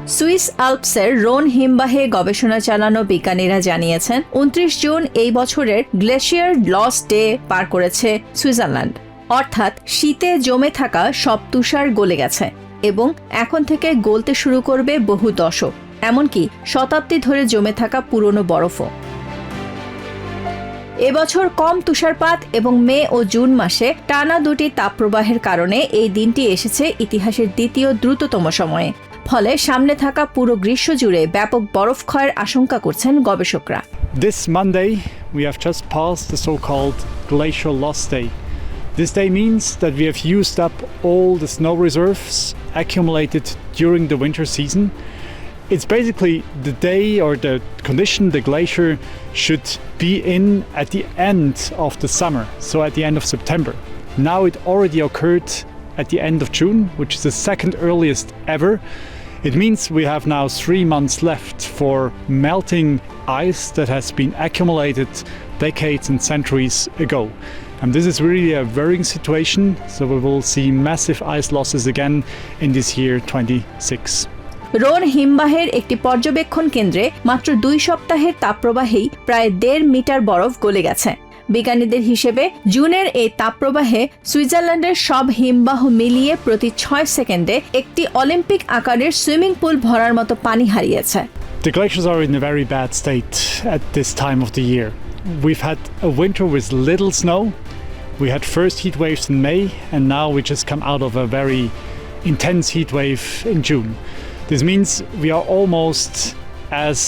Swiss আল্পসের রোন হিমবাহে গবেষণা চালানো বিজ্ঞানীরা জানিয়েছেন ২৯ জুন এই বছরের গ্লেশিয়ার লস ডে পার করেছে সুইজারল্যান্ড। অর্থাৎ শীতে জমে থাকা সব তুষার গলে গেছে এবং এখন থেকে গলতে শুরু করবে বহু দশক, এমনকি শতাব্দী ধরে জমে থাকা পুরনো বরফও। এবছর কম তুষারপাত এবং মে ও জুন মাসে টানা দুটি তাপপ্রবাহের কারণে এই দিনটি এসেছে ইতিহাসের দ্বিতীয় দ্রুততম সময়ে। ফলে সামনে থাকা পুরো গ্রীষ্ম জুড়ে ব্যাপক বরফ ক্ষয়ের আশঙ্কা করছেন গবেষকরা। This Monday we have just passed the so-called glacial loss day. This day means that we have used up all the snow reserves accumulated during the winter season. It's basically the day or the condition the glacier should be in at the end of the summer, so at the end of September. Now it already occurred at the end of June, which is the second earliest ever. It means we have now 3 months left for melting ice that has been accumulated decades and centuries ago. And this is really a worrying situation, so we will see massive ice losses again in this year 26. রোন হিমবাহের একটি পর্যবেক্ষণ কেন্দ্রে মাত্র 2 সপ্তাহের তাপপ্রবাহেই প্রায় 1.5 metre বরফ গলে গেছে। বিজ্ঞানীদের হিসেবে জুনের এই তাপপ্রবাহে সুইজারল্যান্ডের সব হিমবাহ মিলিয়ে প্রতি 6 সেকেন্ডে একটি অলিম্পিক আকারের সুইমিং পুল ভরার মতো পানি হারিয়েছে। The glaciers are in a very bad state at this time of the year. We've had a winter with little snow. We had first heat waves in May, and now we just come out of a very intense heat wave in June. This means we are almost as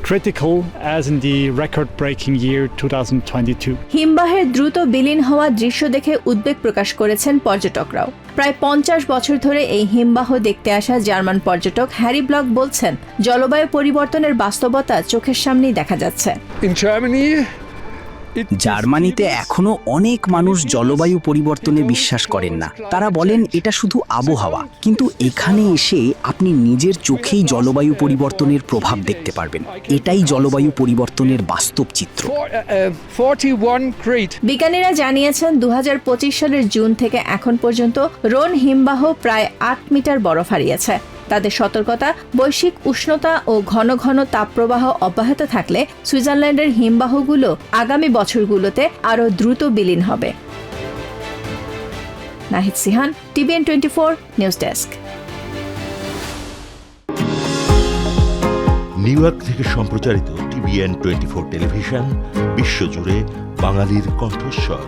critical as in the record-breaking year 2022. হিমবাহের দ্রুত বিলীন হওয়া দৃশ্য দেখে উদ্বেগ প্রকাশ করেছেন পর্যটকরাও। প্রায় 50 বছর ধরে এই হিমবাহ দেখতে আসা জার্মান পর্যটক হ্যারি ব্লক বলছেন, জলবায়ু পরিবর্তনের বাস্তবতা চোখের সামনেই দেখা যাচ্ছে। জার্মানিতে এখনো অনেক মানুষ জলবায়ু পরিবর্তনে বিশ্বাস করেন না। তারা বলেন এটা শুধু আবহাওয়া, কিন্তু এখানে এসে আপনি নিজের চোখেই জলবায়ু পরিবর্তনের প্রভাব দেখতে পারবেন। এটাই জলবায়ু পরিবর্তনের বাস্তব চিত্র। বিজ্ঞানীরা জানিয়েছেন 2025 সালের জুন থেকে এখন পর্যন্ত রোন হিমবাহ প্রায় 8 মিটার বরফ হারিয়েছে। তাদের সতর্কতা, বৈশ্বিক উষ্ণতা ও ঘন ঘন তাপপ্রবাহ অব্যাহত থাকলে সুইজারল্যান্ডের হিমবাহগুলো আগামী বছরগুলোতে আরও দ্রুত বিলীন হবে। Nahid Sihan, TVN 24 news desk. New York থেকে সম্প্রচারিত TVN 24 টেলিভিশন বিশ্বজুড়ে বাঙালির কণ্ঠস্বর।